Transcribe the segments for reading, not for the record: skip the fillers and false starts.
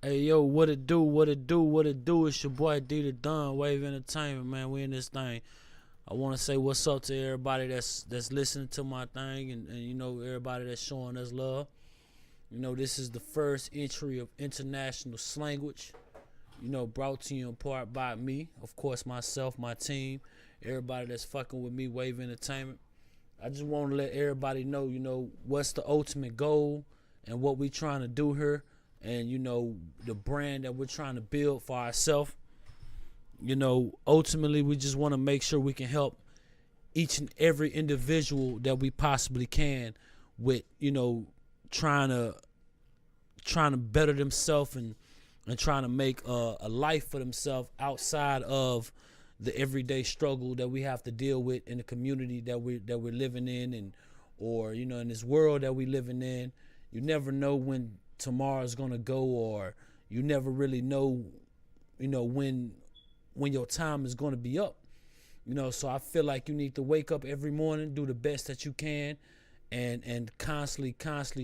Hey yo, what it do? What it do? What it do? It's your boy D the Don, Wave Entertainment, man. We in this thing. I want to say what's up to everybody that's listening to my thing, and everybody that's showing us love. This is the first entry of international Slanguage. Brought to you in part by me, of course, myself, my team, everybody that's fucking with me, Wave Entertainment. I just want to let everybody know, what's the ultimate goal and what we trying to do here, and the brand that we're trying to build for ourselves. Ultimately we just want to make sure we can help each and every individual that we possibly can with trying to better themselves and trying to make a life for themselves outside of the everyday struggle that we have to deal with in the community that we're living in, and or in this world that we're living in. You never know when tomorrow's gonna go, or you never really know when your time is gonna be up. So I feel like you need to wake up every morning, do the best that you can, and constantly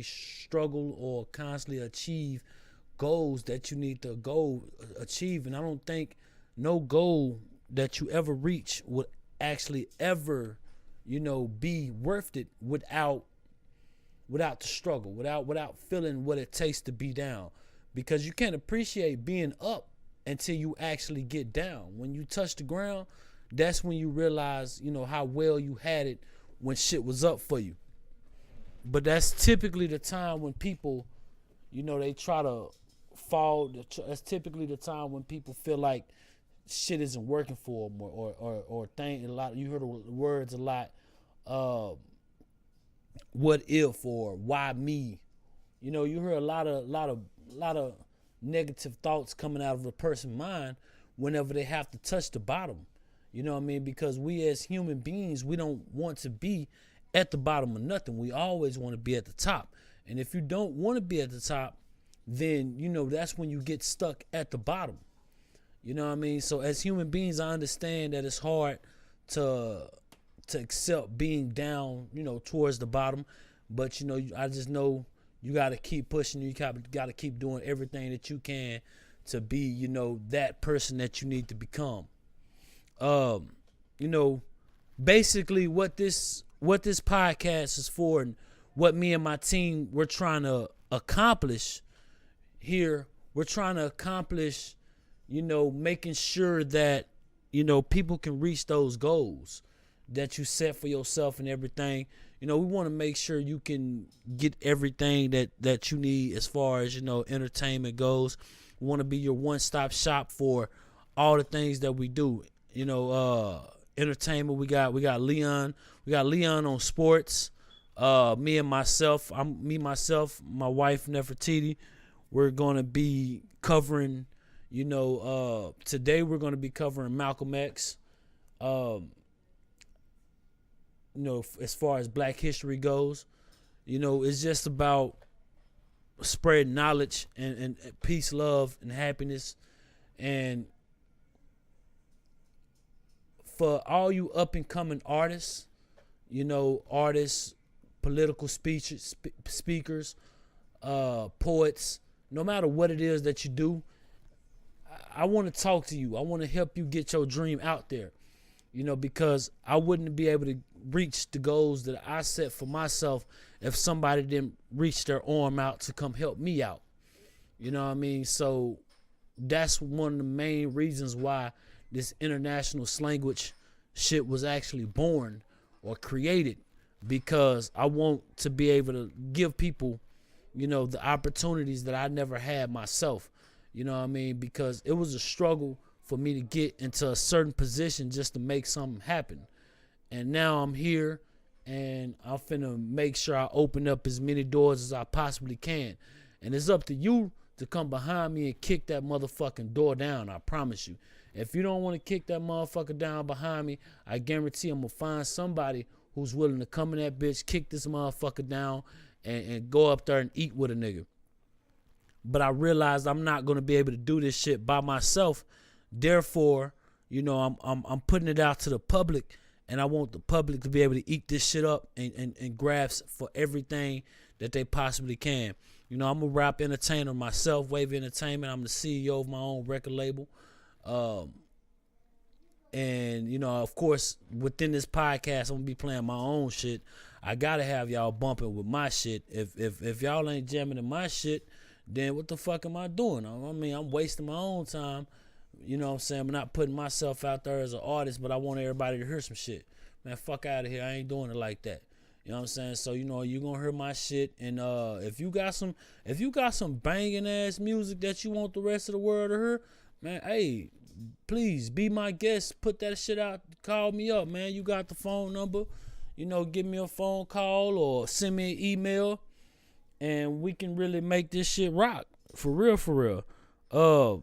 struggle or constantly achieve goals that you need to go achieve. And I don't think no goal that you ever reach would actually ever be worth it without the struggle, without feeling what it takes to be down, because you can't appreciate being up until you actually get down. When you touch the ground, that's when you realize how well you had it when shit was up for you. But that's typically the time when people they try to fall. That's typically the time when people feel like shit isn't working for them, or think a lot. You heard the words a lot. What if, or why me? You hear a lot of negative thoughts coming out of a person's mind whenever they have to touch the bottom. You know what I mean? Because we as human beings, we don't want to be at the bottom of nothing. We always want to be at the top. And if you don't want to be at the top, then that's when you get stuck at the bottom. You know what I mean? So as human beings, I understand that it's hard to accept being down, towards the bottom. But I just know you got to keep pushing. You got to keep doing everything that you can to be, that person that you need to become. Basically what this podcast is for, and what me and my team we're trying to accomplish here. We're trying to accomplish, making sure that people can reach those goals that you set for yourself and everything. We want to make sure you can get everything that you need as far as entertainment goes. We want to be your one-stop shop for all the things that we do. Entertainment. We got Leon. We got Leon on sports. Myself, my wife Nefertiti. We're gonna be covering. Today we're gonna be covering Malcolm X. As far as Black history goes, it's just about spreading knowledge and peace, love, and happiness. And for all you up and coming artists, political speakers, poets, no matter what it is that you do, I want to talk to you. I want to help you get your dream out there. Because I wouldn't be able to reach the goals that I set for myself if somebody didn't reach their arm out to come help me out. You know what I mean? So that's one of the main reasons why this international Slanguage shit was actually born or created, because I want to be able to give people, the opportunities that I never had myself. You know what I mean? Because it was a struggle for me to get into a certain position just to make something happen. And now I'm here, and I'm finna make sure I open up as many doors as I possibly can. And it's up to you to come behind me and kick that motherfucking door down. I promise you. If you don't want to kick that motherfucker down behind me, I guarantee I'm gonna find somebody who's willing to come in that bitch, kick this motherfucker down, and go up there and eat with a nigga. But I realized I'm not gonna be able to do this shit by myself. Therefore, I'm putting it out to the public, and I want the public to be able to eat this shit up and grasp for everything that they possibly can. You know, I'm a rap entertainer myself, Wavy Entertainment. I'm the CEO of my own record label. And, you know, of course, within this podcast, I'm going to be playing my own shit. I got to have y'all bumping with my shit. If y'all ain't jamming in my shit, then what the fuck am I doing? I mean, I'm wasting my own time. You know what I'm saying? I'm not putting myself out there as an artist, but I want everybody to hear some shit. Man, fuck out of here. I ain't doing it like that. You know what I'm saying? So, you know, you're gonna hear my shit. And if you got some banging ass music that you want the rest of the world to hear, man, hey, please be my guest. Put that shit out. Call me up, man. You got the phone number. You know, give me a phone call or send me an email, and we can really make this shit rock. For real, for real.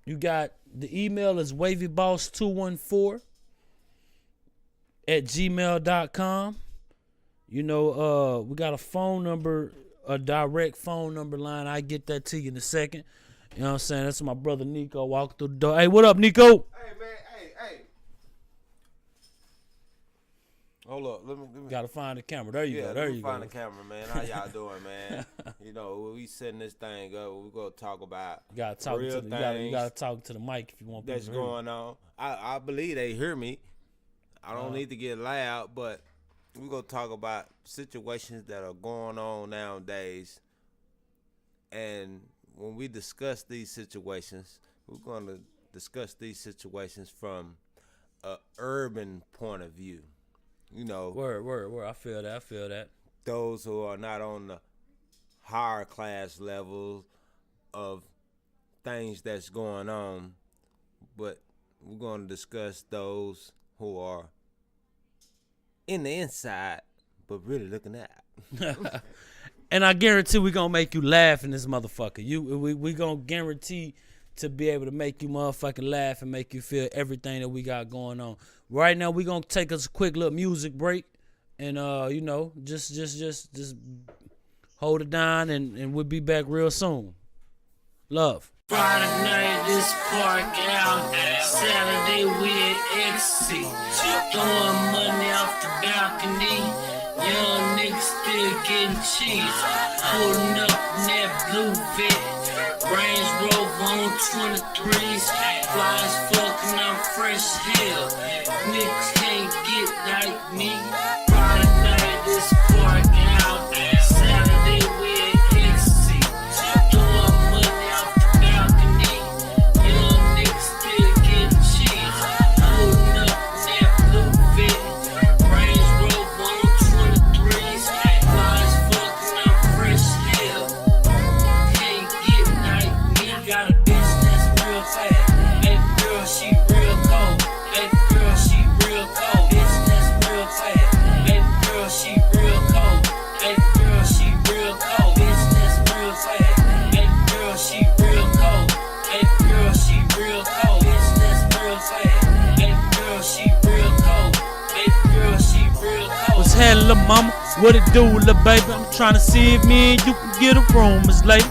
You got the email is wavyboss214 at gmail.com. You know, we got a phone number, a direct phone number line. I get that to you in a second. You know what I'm saying? That's my brother Nico walk through the door. Hey, what up, Nico? Hey, man, hey. Hold up, let me. Gotta find the camera. There you go. There you go. Find the camera, man. How y'all doing, man? You know, we setting this thing up. We gonna talk about you gotta talk real to things. You gotta talk to the mic if you want. That's going on. I believe they hear me. I don't need to get loud, but we gonna talk about situations that are going on nowadays. And when we discuss these situations, we're gonna discuss these situations from a urban point of view. You know, word. I feel that. Those who are not on the higher class level of things that's going on, but we're going to discuss those who are in the inside, but really looking out. And I guarantee we're going to make you laugh in this motherfucker. We going to guarantee to be able to make you motherfucking laugh and make you feel everything that we got going on. Right now, we're going to take us a quick little music break. And, you know, just hold it down and we'll be back real soon. Love. Friday night, this park out. Saturday, we at ecstasy. Throwing money off the balcony. Young niggas still getting cheese. Pulling up in that blue vet. Range Rover on 23s. Flies fucking, I'm fresh hell. Niggas can't get like me. Friday night, this park out. Saturday, we at ecstasy. Throwing money off the balcony. Young niggas still getting cheese. Pulling up in that blue vet. Range Rover on 23s. Flies fucking, I'm fresh hell. Can't get like me. Got a bitch that's real fast. Baby girl, she real cold. Baby girl, she real cold. Bitch that's real fast. Baby girl, she real cold. Baby girl, she real cold. Bitch that's real fast. Baby girl, she real cold. Baby girl, she real cold. Bitch that's real fast. Baby girl, she real cold. Baby girl, she real cold. What's happening, little mama? What it do, little baby? I'm trying to see if me and you can get a room. It's late.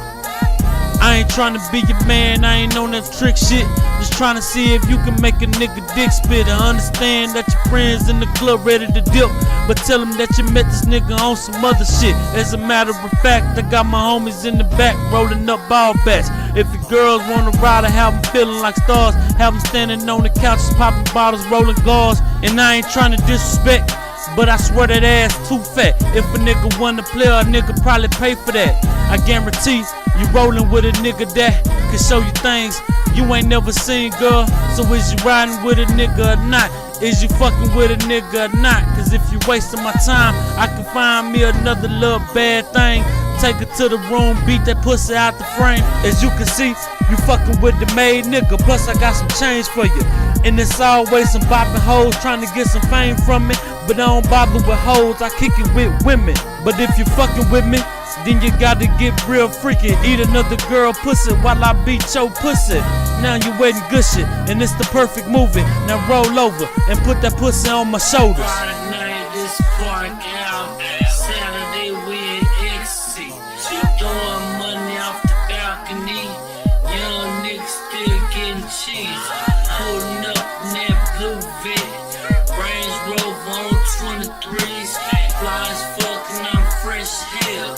I ain't trying to be your man, I ain't on that trick shit. Just trying to see if you can make a nigga dick spit. I understand that your friends in the club ready to dip, but tell them that you met this nigga on some other shit. As a matter of fact, I got my homies in the back rolling up ball bats. If your girls wanna ride, I have them feeling like stars. Have them standing on the couches, popping bottles, rolling gauze. And I ain't trying to disrespect, but I swear that ass too fat. If a nigga wanna play, a nigga probably pay for that. I guarantee you rolling with a nigga that can show you things you ain't never seen, girl. So is you riding with a nigga or not? Is you fucking with a nigga or not? Cause if you wasting my time, I can find me another little bad thing. Take her to the room, beat that pussy out the frame. As you can see, you fucking with the made nigga. Plus I got some change for you. And it's always some bopping hoes trying to get some fame from me. But I don't bother with hoes, I kick it with women. But if you fucking with me, then you gotta get real freaky. Eat another girl pussy while I beat your pussy. Now you waiting good shit, and it's the perfect movie. Now roll over and put that pussy on my shoulders. Friday night, this park out. Saturday, we at ecstasy. Throwing money off the balcony. Young niggas still getting cheese. Pulling up in that blue vet. Range Rover on 23s. Flies fucking, I'm fresh hell.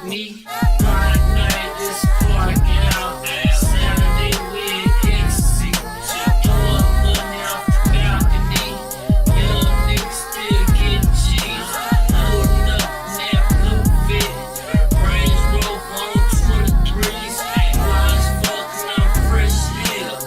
me. Friday night, this park out. Saturday, we in ecstasy. Throwing money off the balcony. Young niggas still getting cheese. Loading up in that blue fit. Range Rover on 23s. Fly as fuck and I'm fresh as hell.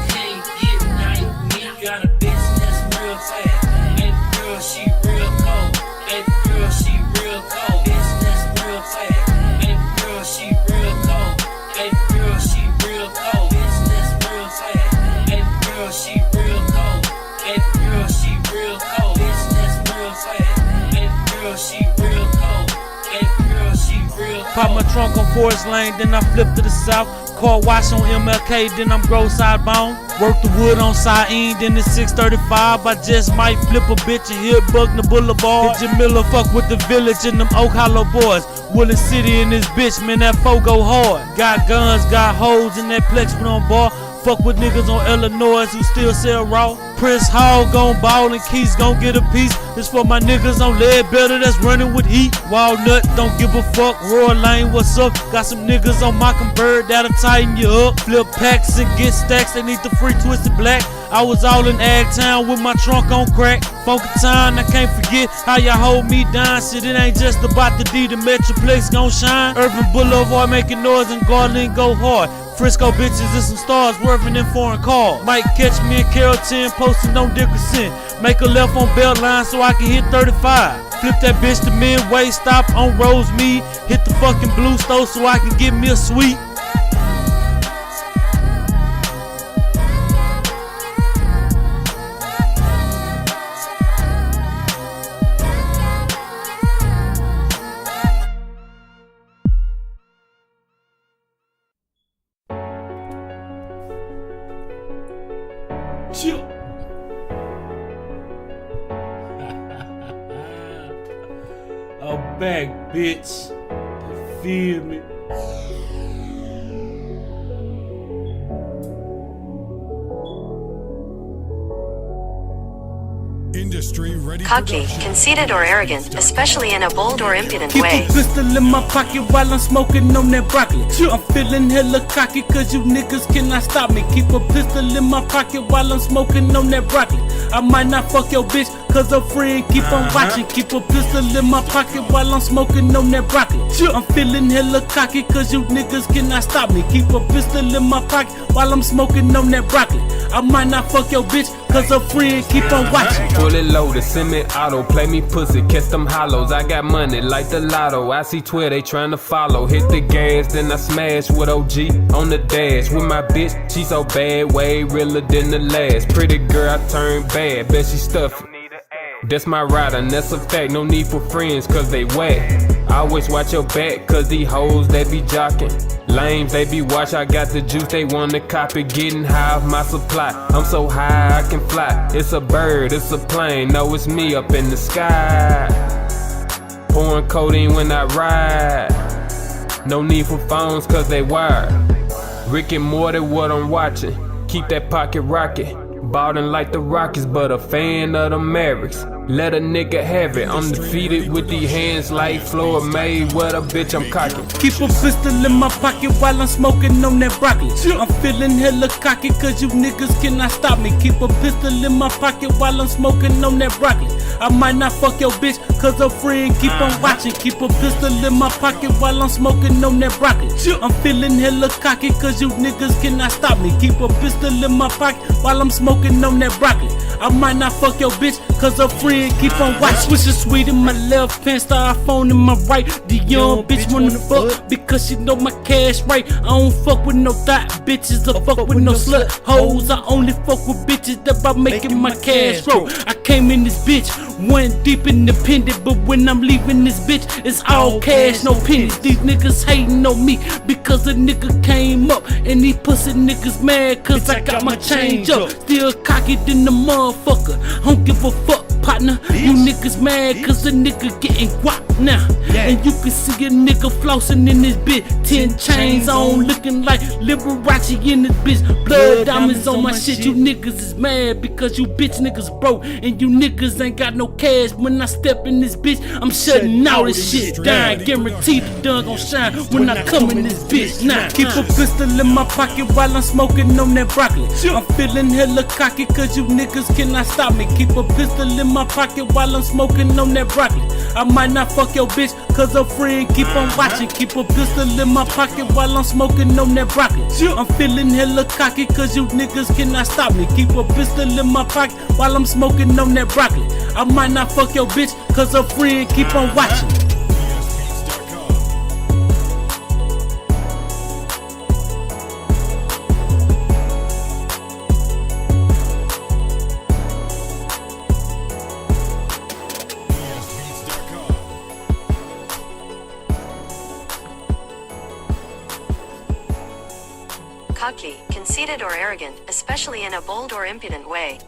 Can't get like me. Got a bitch that's real fat. Baby girl, she real cold. Baby girl, she real cold. Bitch that's real fat. Baby girl, she real cold. Baby girl, she real cold. Bitch that's real fat. Baby girl, she real cold. Baby girl, she real cold. Bitch that's real fat. Baby girl, she real cold. Baby girl, she real cold. Pop my trunk on Forest Lane, then I flip to the south. Car wash on MLK, then I'm Grosside Bound. Work the wood on Sain, then it's 635. I just might flip a bitch and hit Buckner Boulevard. Hit Miller, fuck with the village and them Oak Hollow boys. Woolin City in this bitch, man, that foe go hard. Got guns, got hoes in that Plex, but on bar. Fuck with niggas on Illinois who still sell raw. Prince Hall gon' ball and Keys gon' get a piece. This for my niggas on Leadbetter that's running with heat. Walnut don't give a fuck. Royal Lane, what's up? Got some niggas on Mockingbird that'll tighten you up. Flip packs and get stacks. They need the free twisted black. I was all in Ag Town with my trunk on crack. Funky time, I can't forget how y'all hold me down. Shit, it ain't just about the D, the Metroplex gon' shine. Urban Boulevard making noise and Garland go hard. Frisco bitches and some stars working in foreign cars. Might catch me in Carrollton posting on Dickerson. Make a left on Beltline so I can hit 35. Flip that bitch to Midway, stop on Rosemead. Hit the fucking Blue Store so I can get me a sweet. Chill. I'm back, bitch. You feel me? Industry ready. Cocky, conceited or arrogant, especially in a bold or impudent way. Keep a pistol in my pocket while I'm smoking on that broccoli. I'm feeling hella cocky cause you niggas cannot stop me. Keep a pistol in my pocket while I'm smoking on that broccoli. I might not fuck your bitch cause her friend keep on watching. Keep a pistol in my pocket while I'm smoking on that broccoli. I'm feeling hella cocky cause you niggas cannot stop me. Keep a pistol in my pocket while I'm smoking on that broccoli. I might not fuck your bitch cause her friend keep on watching. Fully loaded, semi-auto, play me pussy, catch them hollows. I got money like the lotto. I see Twitter, they tryna follow. Hit the gas, then I smash with OG on the dash. With my bitch, she so bad, way realer than the last. Pretty girl, I turn bad, bet she stuffy. That's my rider, and that's a fact. No need for friends, cause they whack. I always watch your back, cause these hoes, they be jocking. Lames, they be watch, I got the juice, they wanna copy. Getting high off my supply, I'm so high I can fly. It's a bird, it's a plane, no it's me up in the sky. Pouring codeine when I ride. No need for phones, cause they wired. Rick and Morty, what I'm watching. Keep that pocket rocket. Ballin' like the Rockets, but a fan of the Mavericks. Let a nigga have it. I'm defeated with these hands like Floyd Mayweather, bitch, I'm cocky. Keep a pistol in my pocket while I'm smoking on that broccoli. I'm feeling hella cocky cause you niggas cannot stop me. Keep a pistol in my pocket while I'm smoking on that broccoli. I might not fuck your bitch cause her friend keep on watching. Keep a pistol in my pocket while I'm smoking on that broccoli. I'm feeling hella cocky cause you niggas cannot stop me. Keep a pistol in my pocket while I'm smoking on that broccoli. I might not fuck your bitch cause her friend keep on watching. Switching sweet in my left hand, styrofoam in my right. The young bitch wanna fuck because she know my cash right. I don't fuck with no thought bitches or fuck with no slut hoes. I only fuck with bitches that about making my cash roll. I came in this bitch, went deep independent, but when I'm leaving this bitch, it's all cash, no pennies. These niggas hating on me because a nigga came up, and these pussy niggas mad cause I got my change up. Still cocky than the motherfucker, don't give a fuck. partner. You niggas mad cause the nigga getting guap now. And you can see a nigga flossing in this bitch. 10 chains on, looking like Liberace in this bitch. Blood diamonds on my shit. You niggas is mad because you bitch niggas broke. And you niggas ain't got no cash. When I step in this bitch, I'm shutting all this shit down. Guaranteed the dun gon' shine when I come in this bitch. Now keep a pistol in my pocket while I'm smoking on that broccoli. I'm feeling hella cocky cause you niggas cannot stop me. Keep a pistol in my pocket while I'm smoking on that broccoli. I might not fuck your bitch cause a friend keep on watching. Keep a pistol in my pocket while I'm smoking on that broccoli. I'm feeling hella cocky cause you niggas cannot stop me. Keep a pistol in my pocket while I'm smoking on that broccoli. I might not fuck your bitch cause a friend keep on watching. Cocky, conceited or arrogant, especially in a bold or impudent way.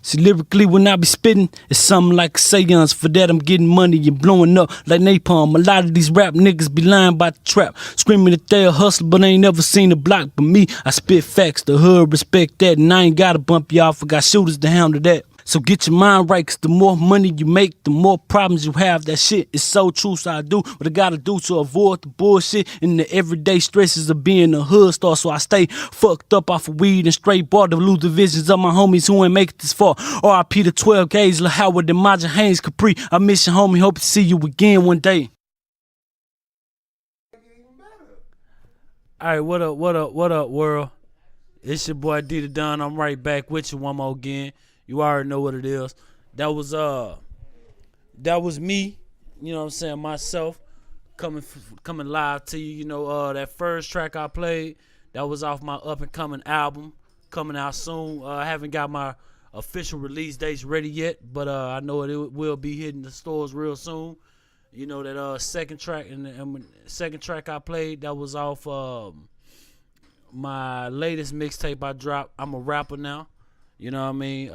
See, lyrically, when I be spitting, it's something like a seance. For that, I'm getting money and blowing up like napalm. A lot of these rap niggas be lying about the trap, screaming that they a hustler, but ain't never seen a block. But me, I spit facts. The hood respect that, and I ain't gotta bump y'all for got shooters to handle that. So get your mind right, cause the more money you make, the more problems you have. That shit is so true, so I do what I gotta do to avoid the bullshit and the everyday stresses of being a hood star. So I stay fucked up off of weed and straight bar to lose the visions of my homies who ain't make it this far. R.I.P. the 12 G's, La Howard, and Majin Haynes, Capri. I miss you, homie, hope to see you again one day. Alright, what up, world? It's your boy D the Don. I'm right back with you one more again. You already know what it is. That was me, you know what I'm saying, myself, coming live to you. You know, that first track I played, that was off my up and coming album, coming out soon. I haven't got my official release dates ready yet, but I know it will be hitting the stores real soon. You know that second track and second track I played, that was off my latest mixtape I dropped. I'm a rapper now. You know what I mean?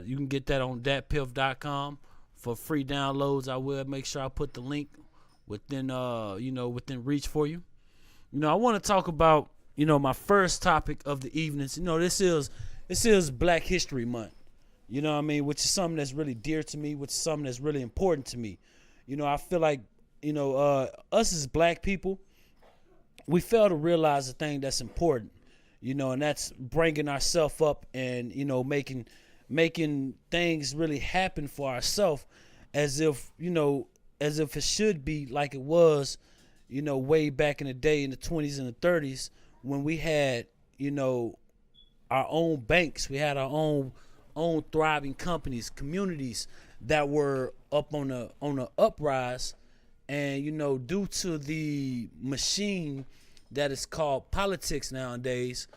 You can get that on datpiff.com for free downloads. I will make sure I put the link within within reach for you. You know, I want to talk about, you know, my first topic of the evenings. You know, this is Black History Month. You know what I mean? Which is something that's really dear to me, which is something that's really important to me. You know, I feel like, you know, us as black people, we fail to realize the thing that's important. You know, and that's bringing ourselves up and, you know, making things really happen for ourselves as if it should be like it was, you know, way back in the day in the 20s and the 30s when we had, you know, our own banks. We had our own thriving companies, communities that were up on a uprise. And, you know, due to the machine that is called politics nowadays,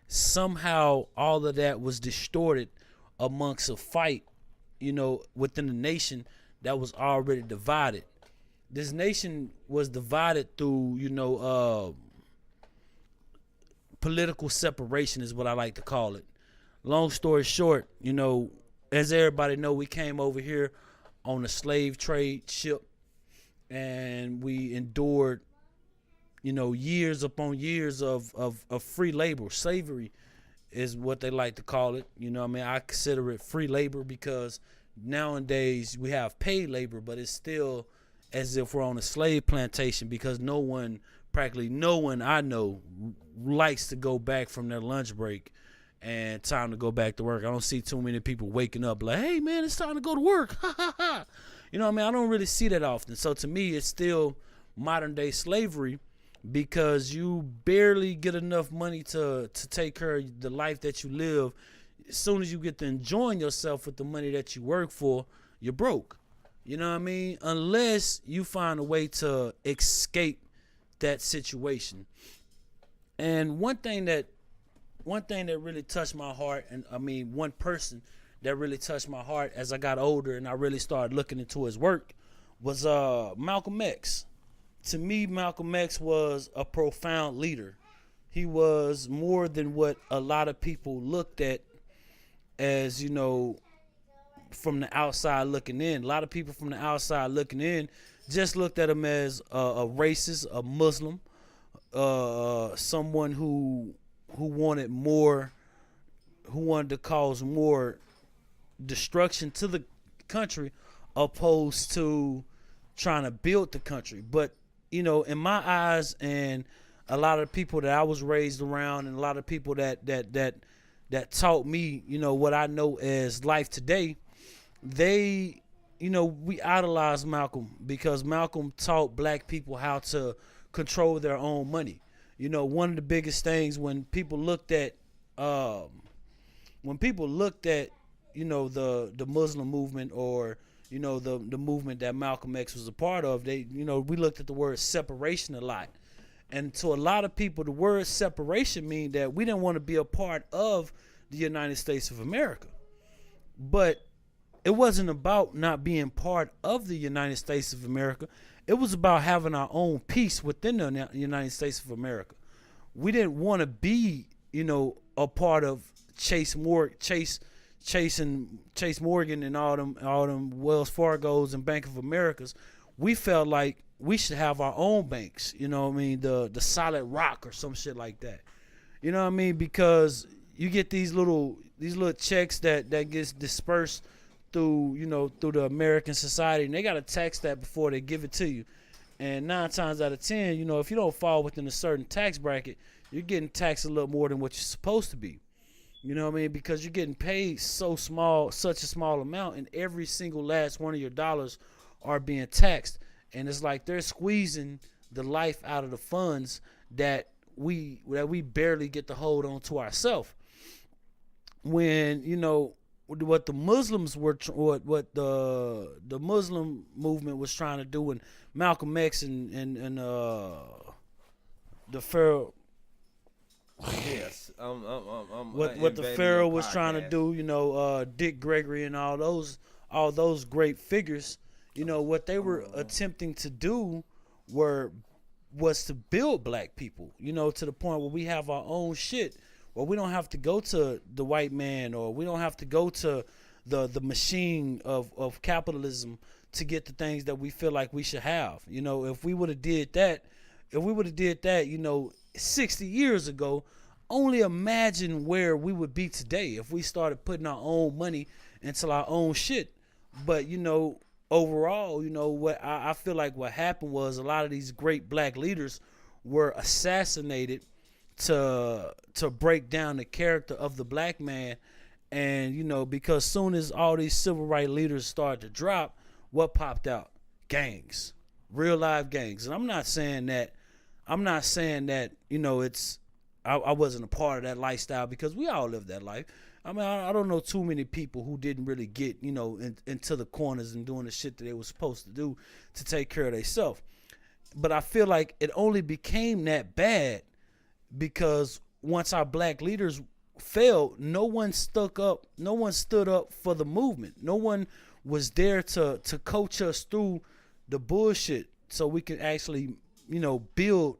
somehow all of that was distorted amongst a fight, you know, within the nation that was already divided. This nation was divided through, you know, political separation is what I like to call it. Long story short, you know, as everybody know, we came over here on a slave trade ship and we endured, you know, years upon years of free labor. Slavery is what they like to call it. You know what I mean? I consider it free labor because nowadays we have paid labor, but it's still as if we're on a slave plantation because practically no one I know likes to go back from their lunch break and time to go back to work. I don't see too many people waking up like, hey, man, it's time to go to work. You know what I mean? I don't really see that often. So to me, it's still modern day slavery, because you barely get enough money to take care of the life that you live. As soon as you get to enjoying yourself with the money that you work for, you're broke. You know what I mean? Unless you find a way to escape that situation. And one thing that really touched my heart, and I mean one person that really touched my heart as I got older and I really started looking into his work was Malcolm X. To me, Malcolm X was a profound leader. he was more than what a lot of people looked at as, from the outside looking in. A lot of people from the outside looking in just looked at him as a racist, a Muslim, someone who wanted more, who wanted to cause more destruction to the country, opposed to trying to build the country. But in my eyes, and a lot of people that I was raised around, and a lot of people that taught me, what I know as life today, they, we idolized Malcolm because Malcolm taught black people how to control their own money. One of the biggest things when people looked at the Muslim movement, or the movement that Malcolm X was a part of, we looked at the word separation a lot. And to a lot of people, the word separation mean that we didn't want to be a part of the United States of America. But it wasn't about not being part of the United States of America. It was about having our own peace within the United States of America. We didn't want to be, a part of Chase Morgan and all them Wells Fargo's and Bank of America's. We felt like we should have our own banks, the Solid Rock or some shit like that. Because you get these little checks that gets dispersed through the American society, and they got to tax that before they give it to you. And 9 times out of 10, if you don't fall within a certain tax bracket, you're getting taxed a little more than what you're supposed to be. Because you're getting paid such a small amount, and every single last one of your dollars are being taxed. And it's like they're squeezing the life out of the funds that we barely get to hold on to ourselves. When what the Muslims were, what the Muslim movement was trying to do, and Malcolm X and the Pharaoh. Yes, what the Pharaoh was trying to do, Dick Gregory and all those great figures. What they were attempting to do was to build black people, to the point where we have our own shit, where we don't have to go to the white man, or we don't have to go to the machine of capitalism to get the things that we feel like we should have. If we would have did that, 60 years ago, only imagine where we would be today if we started putting our own money into our own shit. But overall, what I feel like what happened was a lot of these great black leaders were assassinated to break down the character of the black man. And because soon as all these civil rights leaders started to drop, what popped out? Gangs, real live gangs. And I'm not saying that it's I wasn't a part of that lifestyle, because we all live that life. I mean, I don't know too many people who didn't really get, into the corners and doing the shit that they were supposed to do to take care of themselves. But I feel like it only became that bad because once our black leaders failed, no one stood up for the movement. No one was there to coach us through the bullshit so we could actually, build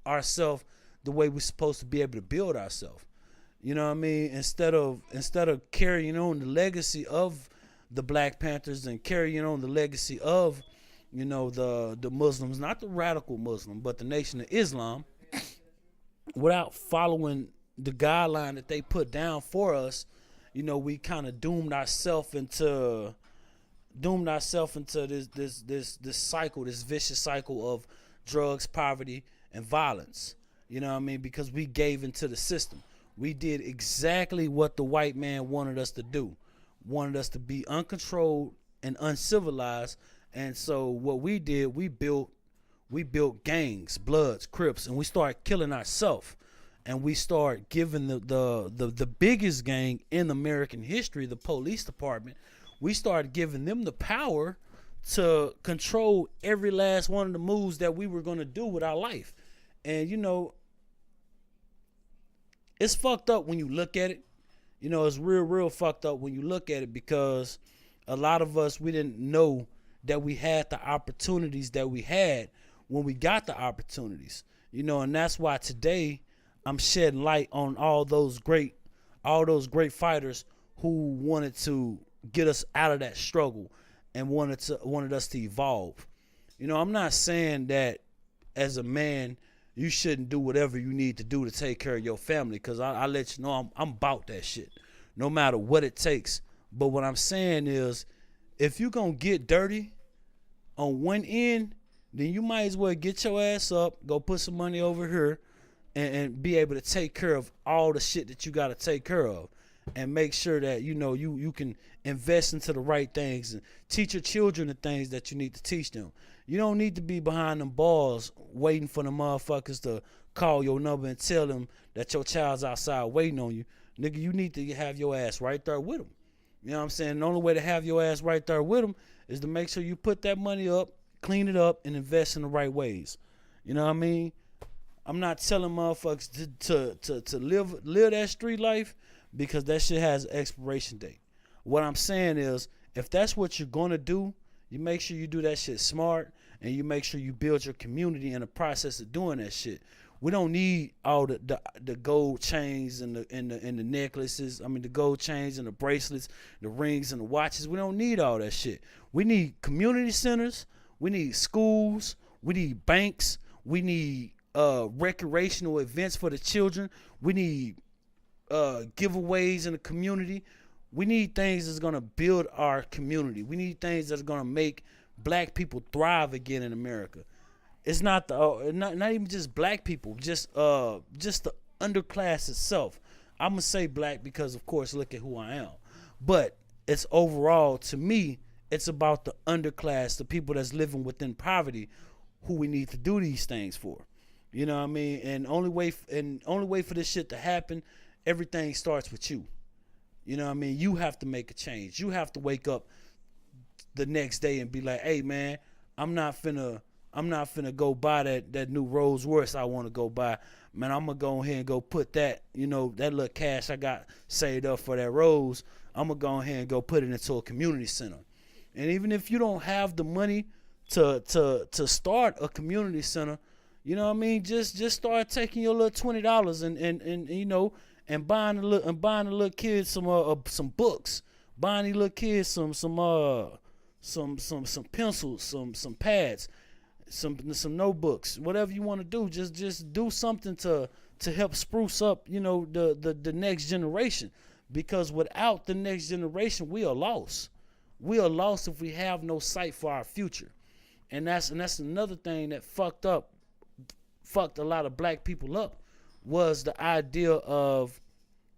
ourselves the way we're supposed to be able to build ourselves. You know what I mean? Instead of carrying on the legacy of the Black Panthers and carrying on the legacy of, the Muslims, not the radical Muslim, but the Nation of Islam, without following the guideline that they put down for us, we kind of doomed ourselves into this cycle, this vicious cycle of drugs, poverty, and violence. You know what I mean? Because we gave into the system. We did exactly what the white man wanted us to do. Wanted us to be uncontrolled and uncivilized. And so what we did, we built gangs, Bloods, Crips, and we started killing ourselves. And we start giving the biggest gang in American history, the police department, we started giving them the power to control every last one of the moves that we were going to do with our life. And, it's fucked up when you look at it. It's real fucked up when you look at it, because a lot of us, we didn't know that we had the opportunities that we had when we got the opportunities. And that's why today, I'm shedding light on all those great fighters who wanted to get us out of that struggle and wanted us to evolve. You know, I'm not saying that as a man you shouldn't do whatever you need to do to take care of your family, because I let you know I'm about that shit, no matter what it takes. But what I'm saying is, if you gonna get dirty on one end, then you might as well get your ass up, go put some money over here, and be able to take care of all the shit that you got to take care of, and make sure that you can invest into the right things and teach your children the things that you need to teach them. You don't need to be behind them balls waiting for the motherfuckers to call your number and tell them that your child's outside waiting on you. Nigga, you need to have your ass right there with them. You know what I'm saying? The only way to have your ass right there with them is to make sure you put that money up, clean it up, and invest in the right ways. You know what I mean? I'm not telling motherfuckers to live that street life, because that shit has an expiration date. What I'm saying is, if that's what you're gonna do, you make sure you do that shit smart, and you make sure you build your community in the process of doing that shit. We don't need all the gold chains and the necklaces. I mean, the gold chains and the bracelets, the rings and the watches. We don't need all that shit. We need community centers. We need schools. We need banks. We need recreational events for the children. We need giveaways in the community. We need things that's gonna build our community. We need things that's gonna make black people thrive again in America. It's not not even just black people, just the underclass itself. I'm gonna say black because, of course, look at who I am. But it's overall, to me, it's about the underclass, the people that's living within poverty, who we need to do these things for. You know what I mean? And only way for this shit to happen, everything starts with you. You know what I mean? You have to make a change. You have to wake up the next day and be like, hey man, I'm not finna go buy that new Rolls Royce I want to go buy. Man, I'm gonna go ahead and go put that, that little cash I got saved up for that Rolls, I'm gonna go ahead and go put it into a community center. And even if you don't have the money to start a community center, you know what I mean, just start taking your little $20 and buying the little kids some books, buying the little kids some pencils, some pads, some notebooks, whatever you want to do. Just do something to help spruce up, the next generation. Because without the next generation, we are lost. We are lost if we have no sight for our future. And that's another thing that fucked a lot of black people up, was the idea of,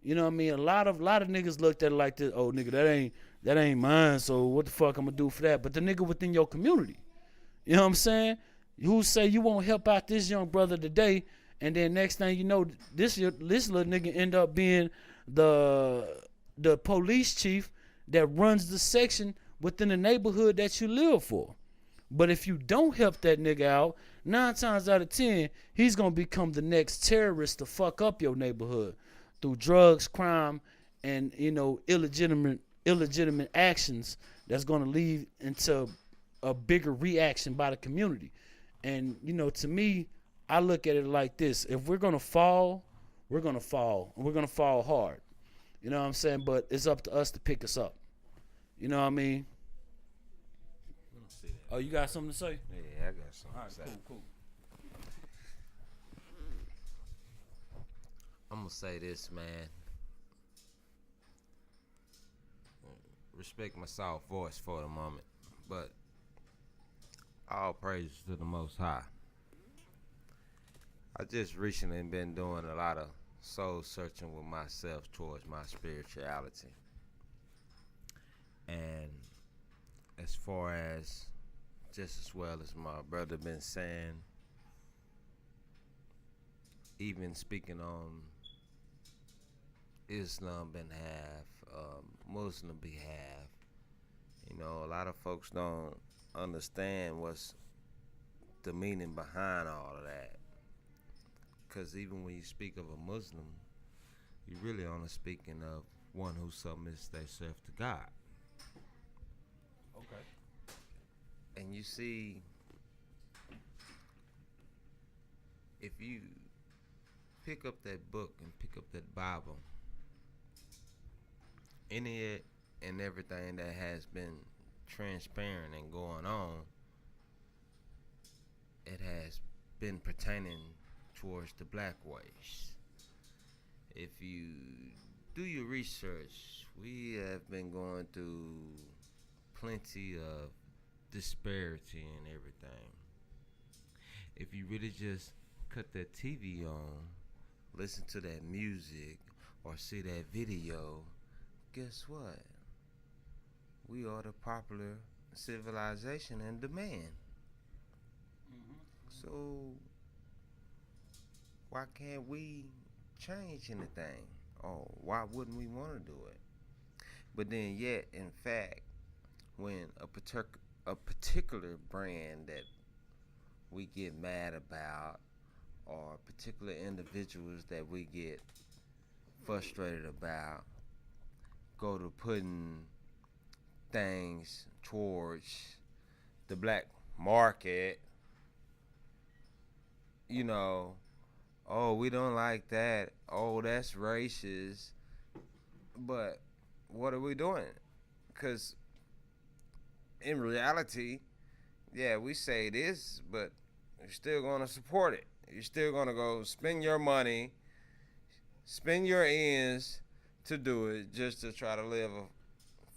a lot of niggas looked at it like this. Oh, nigga, that ain't mine, so what the fuck I'm gonna do for that? But the nigga within your community, you know what I'm saying? Who say you won't help out this young brother today, and then next thing you know, this little nigga end up being the police chief that runs the section within the neighborhood that you live for. But if you don't help that nigga out, 9 times out of 10, he's gonna become the next terrorist to fuck up your neighborhood through drugs, crime, and illegitimate actions that's gonna lead into a bigger reaction by the community. And to me, I look at it like this: if we're gonna fall, we're gonna fall, and we're gonna fall hard. You know what I'm saying? But it's up to us to pick us up. You know what I mean? Oh, you got something to say? Yeah, I got something to say. Cool. I'm gonna say this, man. Respect my soft voice for the moment, but all praise to the Most High. I just recently been doing a lot of soul searching with myself towards my spirituality. And as far as, just as well as my brother been saying, even speaking on Islam behalf, Muslim behalf, a lot of folks don't understand what's the meaning behind all of that. Because even when you speak of a Muslim, you really only speaking of one who submits themselves to God. Okay. And you see, if you pick up that book and pick up that Bible, any and everything that has been transparent and going on, it has been pertaining towards the black race. If you do your research, we have been going through plenty of disparity and everything. If you really just cut that TV on, listen to that music, or see that video, guess what? We are the popular civilization and demand. So why can't we change anything? Or why wouldn't we want to do it? But then yet, in fact, when a particular brand that we get mad about, or particular individuals that we get frustrated about, go to putting things towards the black market, you know, oh, we don't like that, oh, that's racist. But what are we doing? Because in reality, yeah, we say this, but you're still going to support it. You're still going to go spend your money, spend your ends to do it just to try to live a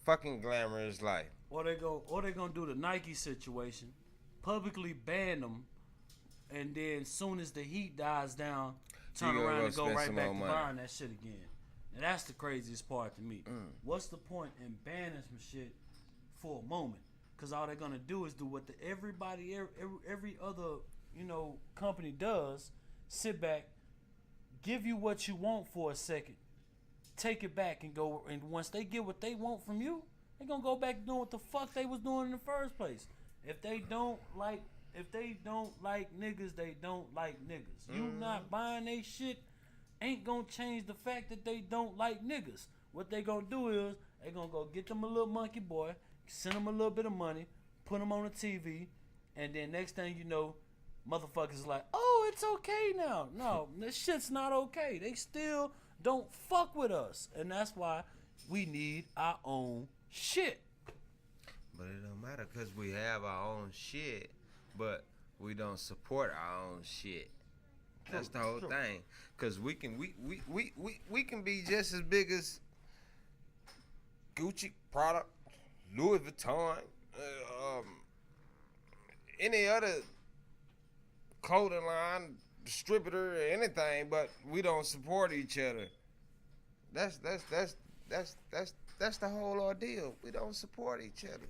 fucking glamorous life. Or they gonna do the Nike situation, publicly ban them, and then soon as the heat dies down, turn around and go right back to buying that shit again. And that's the craziest part to me. What's the point in banning some shit for a moment? Because all they're gonna do is do what every other company does: sit back, give you what you want for a second, take it back and go. And once they get what they want from you, they're gonna go back to doing what the fuck they was doing in the first place. If they don't like niggas, they don't like niggas. You not buying they shit ain't gonna change the fact that they don't like niggas. What they gonna do is they gonna go get them a little monkey boy, send them a little bit of money, put them on the TV, and then next thing you know, motherfuckers is like, oh, it's okay now. No, this shit's not okay. They still don't fuck with us, and that's why we need our own shit. But it don't matter because we have our own shit, but we don't support our own shit. That's the whole thing. Because we can be just as big as Gucci, Prada, Louis Vuitton, any other clothing line, distributor, or anything, but we don't support each other. That's the whole ordeal. We don't support each other.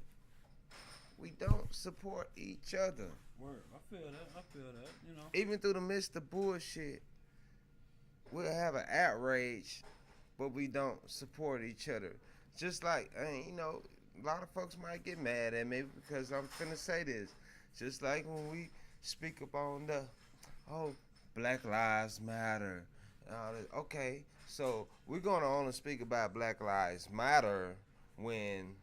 We don't support each other. Word. I feel that, Even through the midst of bullshit, we'll have an outrage, but we don't support each other. Just like, a lot of folks might get mad at me because I'm finna say this. Just like when we speak upon Black Lives Matter. Okay, so we're gonna only speak about Black Lives Matter when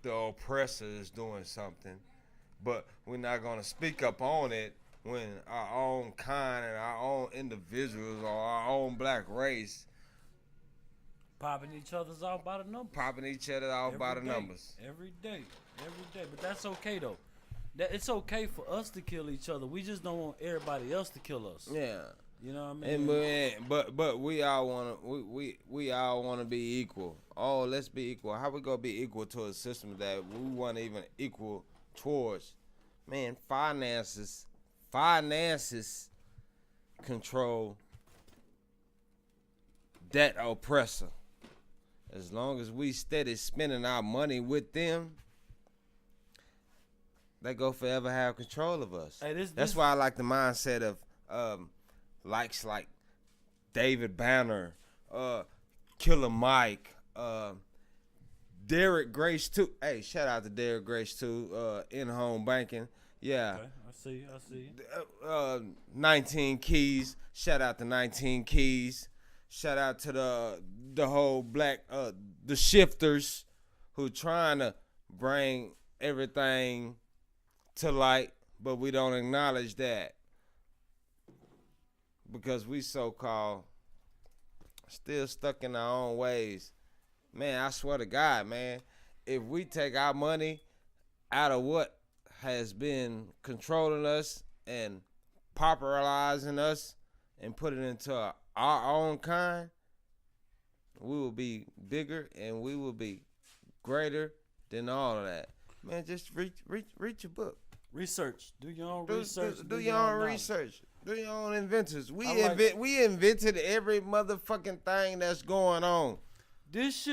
the oppressor is doing something, but we're not gonna speak up on it when our own kind and our own individuals or our own black race popping each other's out by the numbers. Every day. But that's okay though. It's okay for us to kill each other. We just don't want everybody else to kill us. Yeah. You know what I mean? And but we all wanna be equal. Oh, let's be equal. How we gonna be equal to a system that we want even equal towards? Man, finances control that oppressor. As long as we steady spending our money with them, they go forever have control of us. Hey, That's why I like the mindset of likes like David Banner, Killer Mike, Derek Grace too. Hey, shout out to Derek Grace too. In home banking, yeah. Okay, I see. 19 Keys. Shout out to 19 Keys. Shout out to the whole black the shifters who trying to bring everything to light, but we don't acknowledge that because we so-called still stuck in our own ways. Man, I swear to God, man, if we take our money out of what has been controlling us and popularizing us and put it into our own kind, we will be bigger and we will be greater than all of that. Man, just read your book. Research. Do your own research. Do your own research. Do your own inventors. We invented every motherfucking thing that's going on. This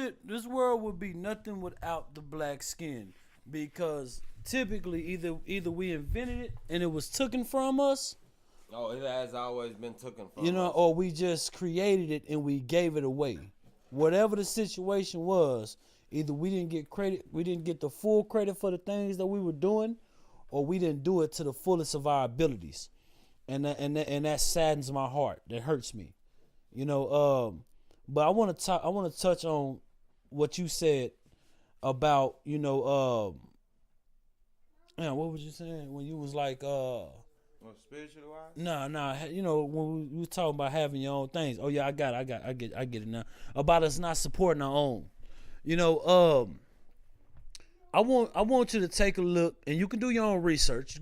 world would be nothing without the black skin, because typically either we invented it and it was taken from us. Oh, it has always been taken from us. Or we just created it and we gave it away. Whatever the situation was, either we didn't get credit, we didn't get the full credit for the things that we were doing, or we didn't do it to the fullest of our abilities, and that saddens my heart. That hurts me, But I want to touch on what you said about what was you saying when you was like spiritual wise? No. When we were talking about having your own things. Oh yeah, I get it now. About us not supporting our own. I want you to take a look, and you can do your own research.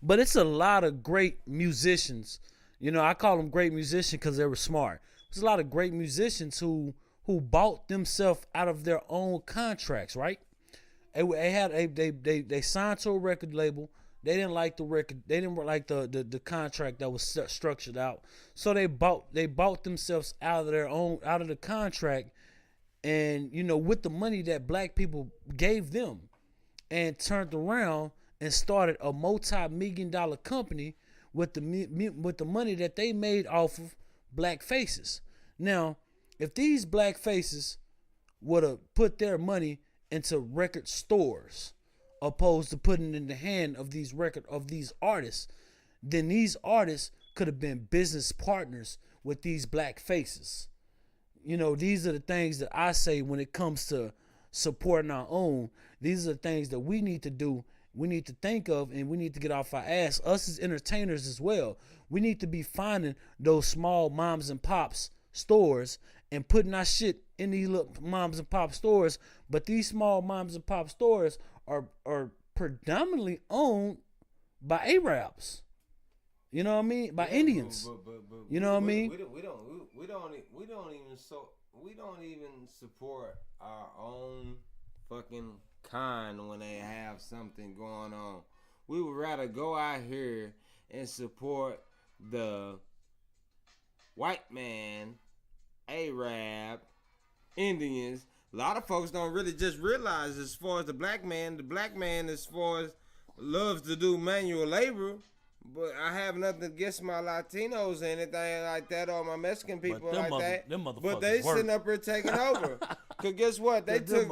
But it's a lot of great musicians. I call them great musicians because they were smart. There's a lot of great musicians who bought themselves out of their own contracts, right? They signed to a record label. They didn't like the record. They didn't like the contract that was structured out. So they bought themselves out of the contract, and with the money that black people gave them, and turned around and started a multi-million-dollar company with the money that they made off of black faces. Now, if these black faces would have put their money into record stores, opposed to putting it in the hand of these artists, then these artists could have been business partners with these black faces. These are the things that I say when it comes to supporting our own. These are the things that we need to do. We need to think of, and we need to get off our ass. Us as entertainers as well. We need to be finding those small moms and pops stores and putting our shit in these little moms and pop stores. But these small moms and pop stores are predominantly owned by Arabs. You know what I mean? By Indians. You know what I mean? We don't even support our own fucking kind when they have something going on. We would rather go out here and support the white man, Arab, Indians. A lot of folks don't really just realize, as far as the black man as far as loves to do manual labor. But I have nothing against my Latinos or anything like that, or my Mexican people like that. But they sitting up here taking over. Cause guess what? They took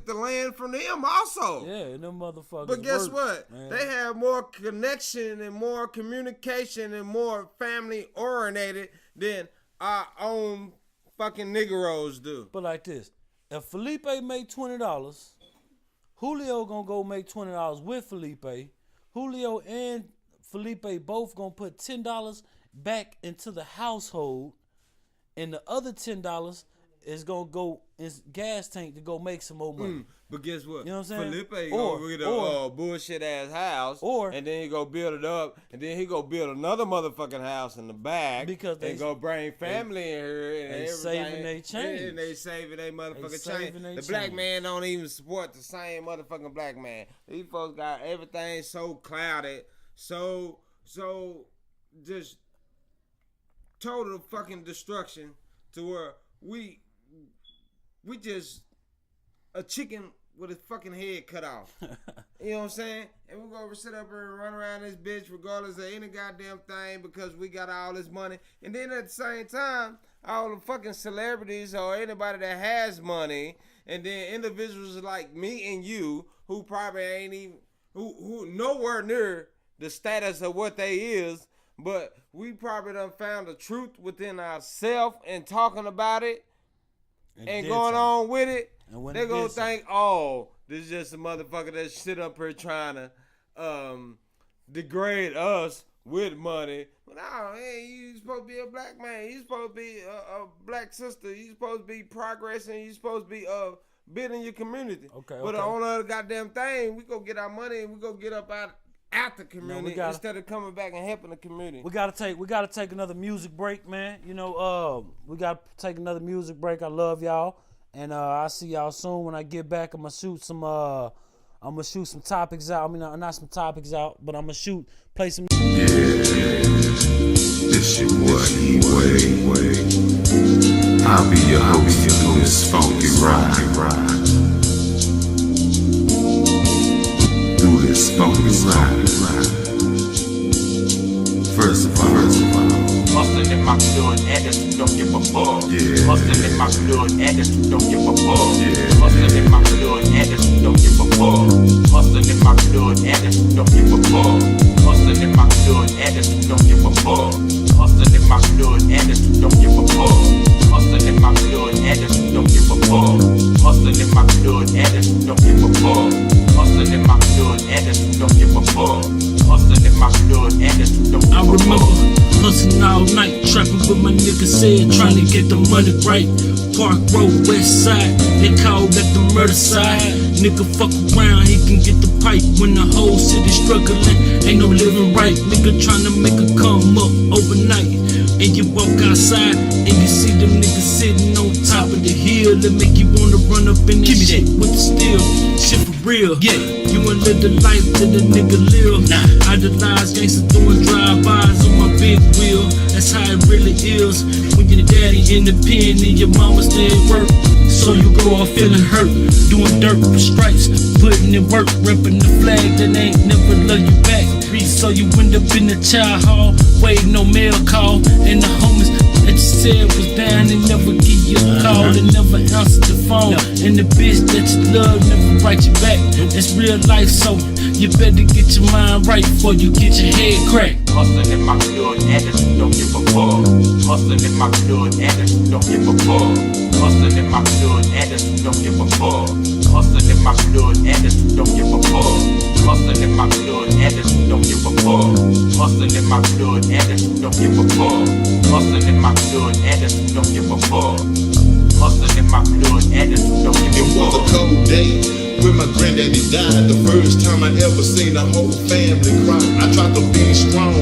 the land from them also. Yeah, them motherfuckers. But guess what? Man. They have more connection and more communication and more family oriented than our own fucking Negroes do. But like this, if Felipe make $20, Julio gonna go make $20 with Felipe. Julio and Felipe both gonna put $10 back into the household, and the other $10 is gonna go in gas tank to go make some more money. But guess what? You know what I'm saying? Felipe gonna get a bullshit ass house, and then he go build it up, and then he go build another motherfucking house in the back, because they go bring family in here, and they saving their change, and they saving their motherfucking change. The black man don't even support the same motherfucking black man. These folks got everything so clouded, so just total fucking destruction, to where we just a chicken with his fucking head cut off. You know what I'm saying? And we're going to sit up here and run around this bitch regardless of any goddamn thing because we got all this money. And then at the same time, all the fucking celebrities or anybody that has money, and then individuals like me and you who probably ain't even, who nowhere near the status of what they is, but we probably done found the truth within ourselves and talking about it and going on with it. They're going to think, oh, this is just a motherfucker that sit up here trying to degrade us with money. But no, hey, you supposed to be a black man. You supposed to be a black sister. You supposed to be progressing. You supposed to be building your community. Okay. But the only other goddamn thing, we go get our money and we go get up out the community instead of coming back and helping the community. We gotta take another music break, man. You know, we gotta take another music break. I love y'all, and I'll see y'all soon. When I get back, I'm gonna shoot some topics out. I mean, not some topics out, but I'm gonna play some. Yeah, this your boy E-Way. I'll be your host through this funky ride. Through this funky ride. First of all, hustling in my blood, attitude don't give a fuck. Yeah. Hustling in my blood, attitude don't give a fuck. Yeah. Hustling in my blood, attitude don't give a fuck. Hustling in my blood, attitude don't give a fuck. Hustling in my blood, attitude don't give a fuck. Hustling in my blood, attitude don't give a fuck. Hustling in my blood, attitude don't give a fuck. Hustling in my blood, attitude don't give a fuck. Hustling in my blood, attitude don't give a fuck. Hustling in my blood, attitude don't give a fuck. I remember hustling all night, trapping with my nigga said, trying to get the money right. Park Road, West Side, they call that the murder side. Nigga fuck around, he can get the pipe when the whole city struggling. Ain't no living right, nigga trying to make a come up overnight. And you walk outside and you see them niggas sitting on top of the hill that make you wanna run up in this shit with the steel. Shit for real, yeah. You wanna live the life that the nigga live. Idolized gangsters doing drive-bys on my big wheel. That's how it really is when your daddy in the pen and your mama stay at work. So you go off feeling hurt, doing dirt for stripes, putting in work, repping the flag that ain't never love you back. So you end up in the child hall, waiting no mail call, and the homies that you said was down and never give you a call, and never answer the phone, and the bitch that you love never write you back. It's real life, so you better get your mind right before you get your head cracked. Hustling in my blood, attitude don't give a fuck. Hustling in my blood, attitude don't give a fuck. Hustling in my blood, attitude don't give a fuck. Hustling in my blood, attitude don't give a fuck. Hustling in my blood, attitude don't give a fuck. Hustling in my blood, attitude don't give a fuck. Hustling in my blood, attitude don't give a fuck. Hustling in my blood, attitude don't give a fuck. It was a cold day when my granddaddy died. The first time I ever seen a whole family cry. I tried to be strong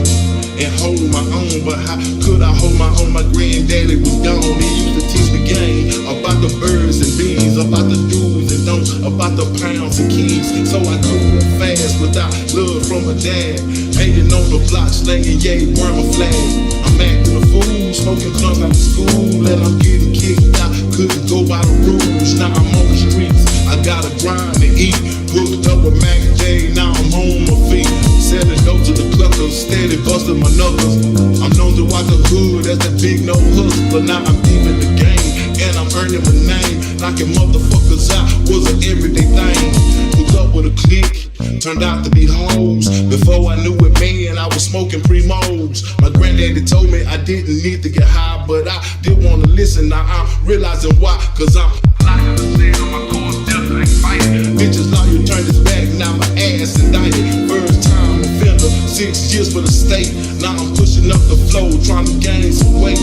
and hold my own, but how could I hold my own? My granddaddy was gone. He used to teach me game about the birds and bees, about the do's and don'ts, about the pounds and keys. So I grew up fast without love from my dad. Hanging on the block, slanging yay, wearing my flag. I'm acting a fool, smoking guns out of school, and I'm getting kicked out. Couldn't go by the rules. Now I'm on the streets. I gotta grind to eat. Hooked up with Mac Day, now I'm on my feet. Selling dope to the cluckers, steady busting my knuckles. I'm known to watch the hood as that big no hustler. Now I'm deep in the game, and I'm earning my name. Knocking motherfuckers out was an everyday thing. Hooked up with a clique, turned out to be hoes. Before I knew it, man, I was smoking Primos. My granddaddy told me I didn't need to get high, but I did wanna listen. Now I'm realizing why, cause I'm like I said on my course, just like fighting. Bitches lawyer turned his back, now my ass indicted. First time offender, 6 years for the state. Now I'm pushing up the flow, trying to gain some weight.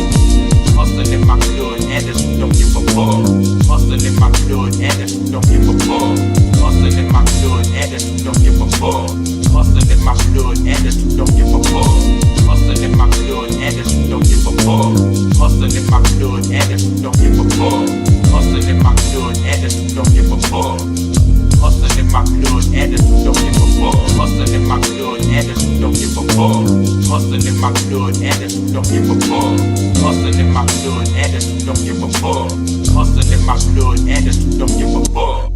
Hustling in my blood, attitude don't give a fuck. Hustling in my blood, attitude don't give a fuck. Hustling in my blood, attitude don't give a fuck. Hustling in my blood, attitude don't give a fuck. Hustling in my blood, attitude don't give a fuck. Hustling in my blood, attitude don't give a fuck. Hustling in my blood, attitude don't give a fuck. Hustling in my blood, attitude don't give a fuck. Hustling in my blood, attitude don't give a fuck. Hustling in my blood, attitude don't give a fuck. Hustling in my blood, attitude don't give a fuck. Hustling in my blood, attitude don't give a fuck.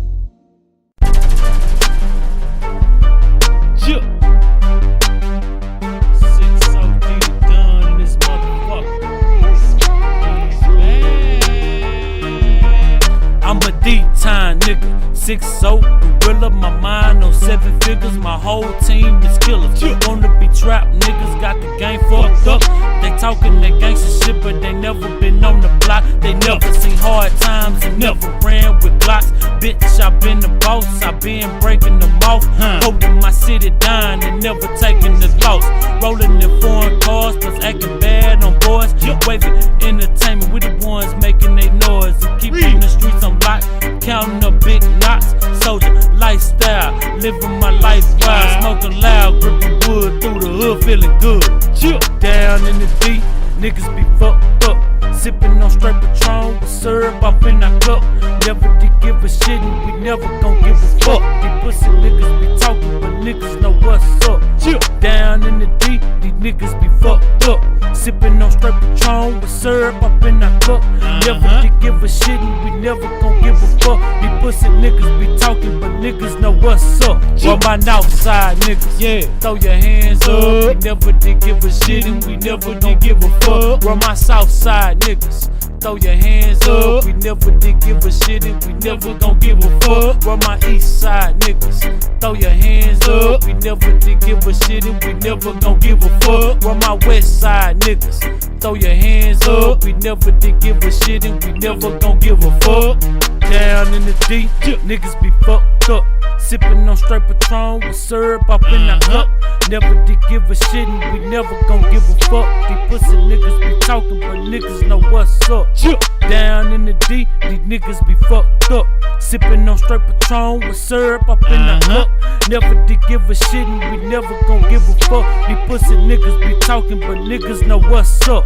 I'm a D-time nigga, 6-0, gorilla, my mind on 7 figures, my whole team is killers. Wanna be trapped niggas, got the game fucked up. They talking that gangsta shit, but they never been on the block. They never seen hard times and never ran with Glocks. Bitch, I been the boss, I been breaking them off. Holding my city down and never taking the loss. Rolling in foreign cars, plus acting bad on boys. Waving entertainment, we the ones making they noise. And keeping the streets on lock, counting up big knots. Soldier lifestyle, living my life wild. Smoking loud, gripping wood through the hood, feeling good. Down in the deep, niggas be fucked up. Sipping on straight Patron with syrup up in our cup. Never did give a shit and we never gon' give a fuck. These pussy niggas be talking, but niggas know what's up. Down in the deep, these niggas be fucked up. Sipping on straight Patron with syrup up in our cup. Never did give a shit and we never gon' give a fuck. These pussy niggas be talking, but niggas know what's up. Well, my Northside niggas, yeah, throw your hands up. We never did give a shit and we never did give a fuck. Well, my Southside niggas, throw your hands up. We never did give a shit and we never gon' give a fuck. Well, my East Side niggas, throw your hands up. We never did give a shit and we never gon' give a fuck. Well, my West Side niggas, throw your hands up. We never did give a shit and we never gon' give a fuck. Down in the deep, niggas be fucked up. Sipping on straight Patron with syrup up in the cup. Never did give a shit and we never gon' give a fuck. These pussy niggas be talking, but niggas know what's up. Down in the deep, these niggas be fucked up. Sipping on straight Patron with syrup up in the cup. Never did give a shit and we never gon' give a fuck. These pussy niggas be talking, but niggas know what's up.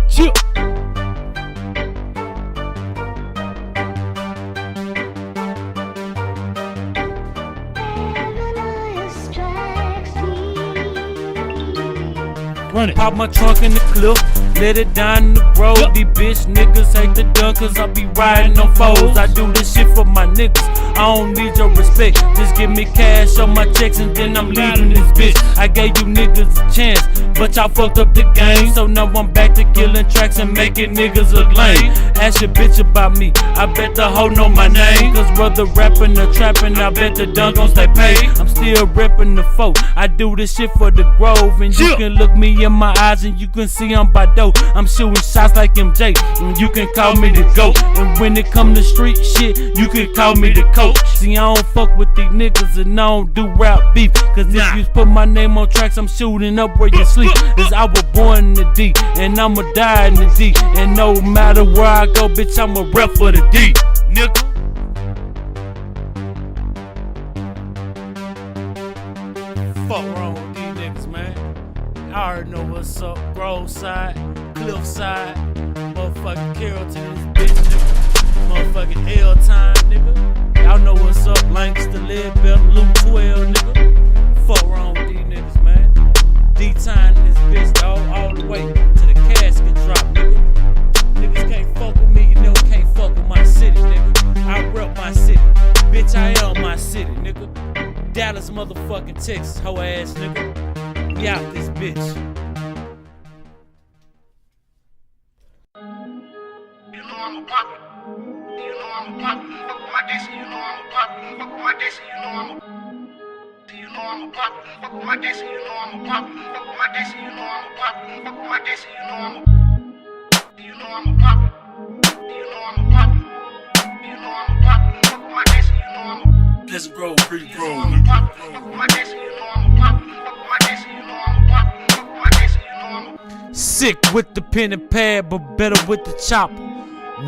Run it. Pop my trunk in the cliff, let it down the road. These bitch niggas hate the dun cause I be riding on foes. I do this shit for my niggas, I don't need your respect. Just give me cash on my checks and then I'm leaving this bitch. I gave you niggas a chance, but y'all fucked up the game. So now I'm back to killing tracks and making niggas look lame. Ask your bitch about me, I bet the hoe know my name. Cause whether rapping or trapping, I bet the dun gon' stay paid. I'm still reppin' the folk, I do this shit for the Grove. And you can look me in my eyes and you can see I'm by dope. I'm shooting shots like MJ, and you can call me the GOAT. And when it come to street shit, you can call me the coach. See, I don't fuck with these niggas and I don't do rap beef. Cause if you put my name on tracks, I'm shooting up where you sleep. Cause I was born in the D, and I'ma die in the D. And no matter where I go, bitch, I'm a rep for the D, nigga. Fuck wrong with these niggas, man. I already know what's up. Grove Side, Cliff Side, motherfucking Carrollton, this bitch, nigga. Motherfucking L-Time, nigga. Y'all know what's up. Lancaster, Leadbelt, Luke 12, nigga. Fuck wrong with these niggas, man. D-Time in this bitch, dog, all the way to the casket drop, nigga. Niggas can't fuck with me, you know can't fuck with my city, nigga. I rep my city. Bitch, I am my city, nigga. Dallas, motherfucking Texas, hoe ass nigga. We out this bitch. You know I'm a poppin'. You know I'm a poppin'. Fuck with my desi, you know I'm a poppin'. Fuck with my desi, you know I'm a you know I'm a poppin'. Fuck with my desi, you know I'm a poppin'. Fuck with my desi, you know I'm a poppin'. Fuck with my desi, you know I'm a you know I'm a poppin'. You know I'm a poppin'. You know I'm a poppin'. Fuck with my desi, you know I'm a Let's grow, pretty grow. Fuck with my desi, you know I'm a poppin'. Fuck with my desi, you know I'm a poppin'. Fuck with my desi, you know I'm a Sick with the pen and pad, but better with the chopper.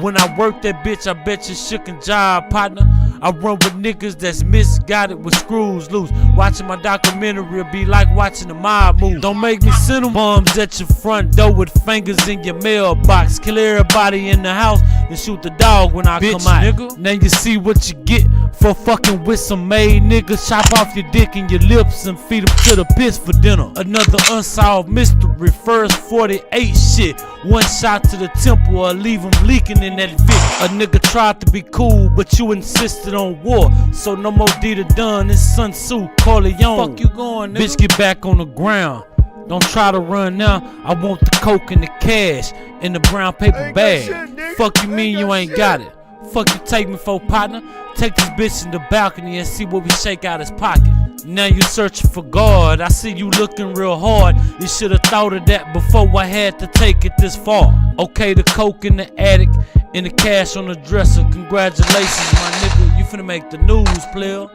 When I work that bitch, I bet you shookin' job, partner. I run with niggas that's misguided with screws loose. Watching my documentary be like watching a mob move. Don't make me send them bombs at your front door with fingers in your mailbox. Kill everybody in the house and shoot the dog when I come out. Nigga. Now you see what you get for fucking with some made niggas. Chop off your dick and your lips and feed them to the piss for dinner. Another unsolved mystery, first 48 shit. One shot to the temple or leave them leaking in that bitch. A nigga tried to be cool, but you insisted on war. So no more D to done, it's Sun Tzu, Corleone. Fuck you going, nigga? Bitch, get back on the ground. Don't try to run now. I want the coke and the cash in the brown paper bag. Fuck you mean you ain't got it? Fuck you take me for, partner? Take this bitch in the balcony and see what we shake out his pocket. Now you searching for God. I see you looking real hard. You should've thought of that before I had to take it this far. Okay, the coke in the attic and the cash on the dresser. Congratulations, my nigga, you finna make the news, player.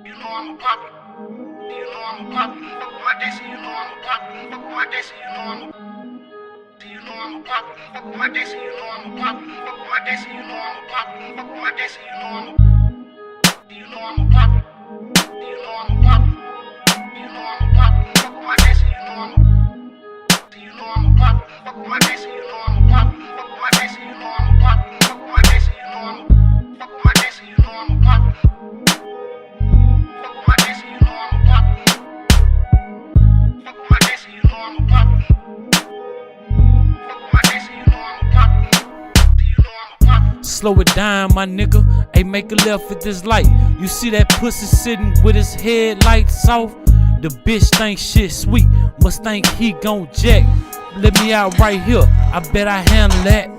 You know I'm a poppy. You know I'm a poppy. Fuck with my Desi, you know I'm a poppy. Fuck with my Desi, you know I'm a poppy. Fuck with my Desi, you know I'm a poppy. Fuck with my Desi, you know I'm a poppy. Fuck with my Desi, you know I'm a poppy. You know I'm a poppy. You know I'm a poppy. You know I'm a poppy. Fuck with my Desi, you know I'm a poppy. You know I'm a poppy. Fuck with my Desi, you know I'm a poppy. Fuck with my Desi, you know I'm a poppy. Fuck with my Desi, you know I'm a fuck with my Desi, you know I'm a poppy. Fuck with my Desi, you know I'm a poppy. Fuck with my Desi, you know I'm a poppy. Fuck with my Desi, you know I'm a poppy. You know I'm a poppy. Slow it down, my nigga. Hey, make a left at this light. You see that pussy sitting with his headlights off? The bitch think shit sweet, must think he gon' jack. Let me out right here, I bet I handle that.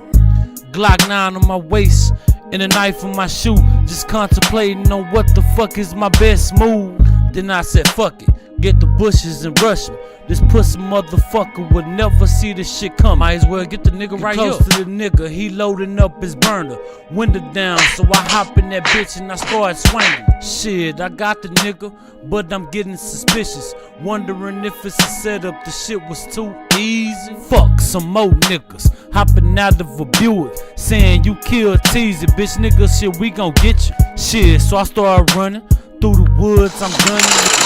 Glock 9 on my waist, and a knife on my shoe. Just contemplating on what the fuck is my best move. Then I said fuck it, get the bushes and rush him. This pussy motherfucker would never see this shit come. Might as well get the nigga right here. Close to the nigga, he loading up his burner. Window down, so I hop in that bitch and I start swinging. Shit, I got the nigga, but I'm getting suspicious. Wondering if it's a setup, the shit was too easy. Fuck some more niggas, hopping out of a Buick, saying you killed Teasy. Bitch nigga, shit, we gon' get you. Shit, so I started running through the woods, I'm gunning.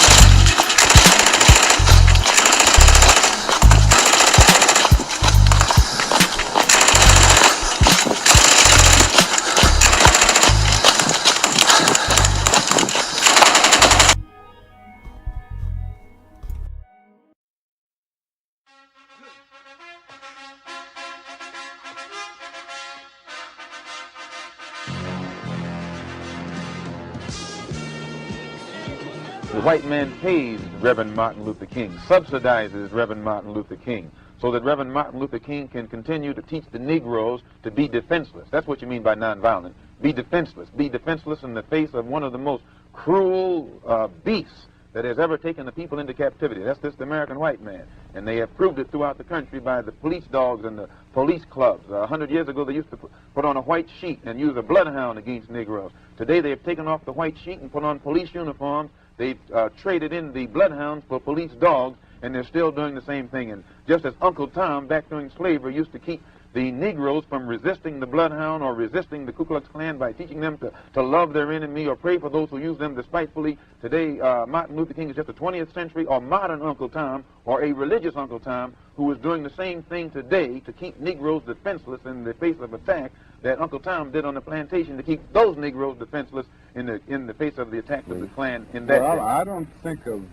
The white man pays Reverend Martin Luther King, subsidizes Reverend Martin Luther King, so that Reverend Martin Luther King can continue to teach the Negroes to be defenseless. That's what you mean by nonviolent. Be defenseless. Be defenseless in the face of one of the most cruel beasts that has ever taken the people into captivity. That's this American white man. And they have proved it throughout the country by the police dogs and the police clubs. 100 years ago, they used to put on a white sheet and use a bloodhound against Negroes. Today, they have taken off the white sheet and put on police uniforms. They've traded in the bloodhounds for police dogs, and they're still doing the same thing. And just as Uncle Tom, back during slavery, used to keep the Negroes from resisting the bloodhound or resisting the Ku Klux Klan by teaching them to love their enemy or pray for those who use them despitefully, today Martin Luther King is just a 20th century or modern Uncle Tom or a religious Uncle Tom who is doing the same thing today to keep Negroes defenseless in the face of attack that Uncle Tom did on the plantation to keep those Negroes defenseless in the face of the attack of the Klan in that day. I don't think of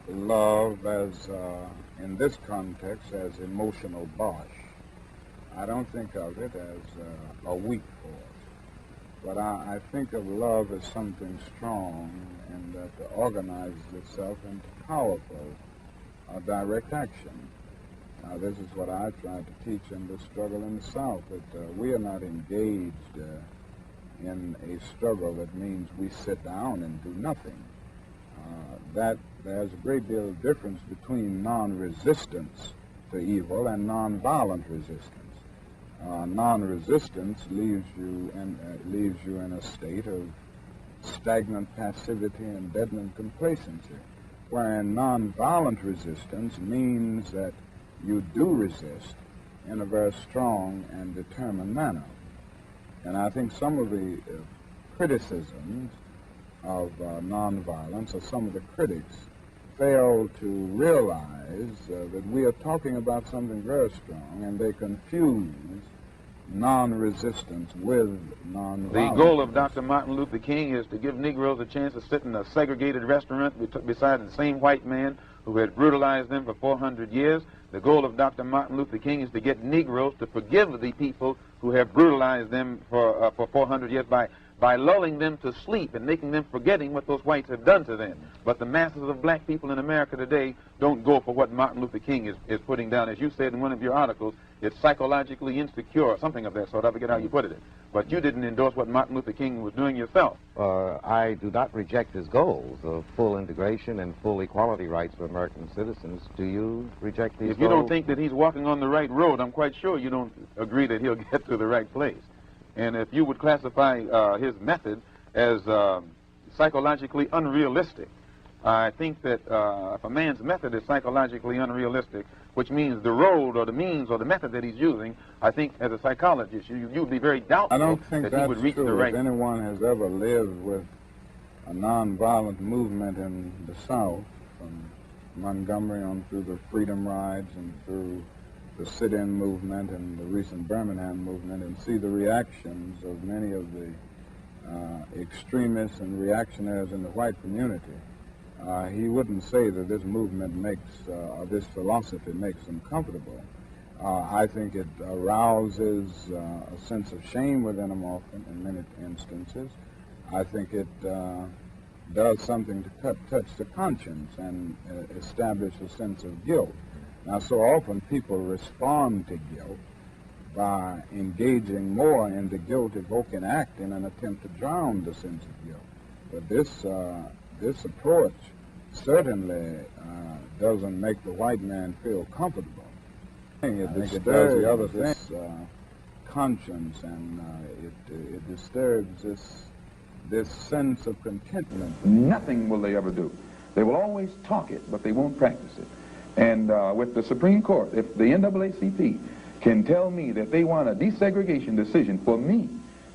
love as, in this context, as emotional bosh. I don't think of it as a weak force. But I think of love as something strong and that organizes itself into powerful direct action. Now, this is what I try to teach in the struggle in the South, that we are not engaged in a struggle that means we sit down and do nothing. That there's a great deal of difference between non-resistance to evil and non-violent resistance. Non-resistance leaves you in a state of stagnant passivity and deadened complacency, wherein non-violent resistance means that you do resist in a very strong and determined manner. And I think some of the criticisms of nonviolence, or some of the critics, fail to realize that we are talking about something very strong, and they confuse non-resistance with nonviolence. The goal of Dr. Martin Luther King is to give Negroes a chance to sit in a segregated restaurant beside the same white man who had brutalized them for 400 years. The goal of Dr. Martin Luther King is to get Negroes to forgive the people who have brutalized them for 400 years by lulling them to sleep and making them forgetting what those whites have done to them. But the masses of black people in America today don't go for what Martin Luther King is putting down. As you said in one of your articles, it's psychologically insecure, or something of that sort. I forget how you put it. But you didn't endorse what Martin Luther King was doing yourself. I do not reject his goals of full integration and full equality rights for American citizens. Do you reject these goals? If you don't think that he's walking on the right road, I'm quite sure you don't agree that he'll get to the right place. And if you would classify his method as psychologically unrealistic, I think that if a man's method is psychologically unrealistic, which means the road or the means or the method that he's using, I think as a psychologist, you would be very doubtful I don't think that that's he would reach true. the right. If anyone has ever lived with a nonviolent movement in the South, from Montgomery on through the Freedom Rides and through the sit-in movement and the recent Birmingham movement, and see the reactions of many of the extremists and reactionaries in the white community, he wouldn't say that this movement makes, or this philosophy makes them comfortable. I think it arouses a sense of shame within them often, in many instances. I think it does something to touch the conscience and establish a sense of guilt. Now, so often people respond to guilt by engaging more in the guilt-evoking act in an attempt to drown the sense of guilt. But this approach certainly doesn't make the white man feel comfortable. It disturbs the other thing, conscience, and it disturbs this sense of contentment. Nothing will they ever do. They will always talk it, but they won't practice it. And with the Supreme Court, if the NAACP can tell me that they want a desegregation decision for me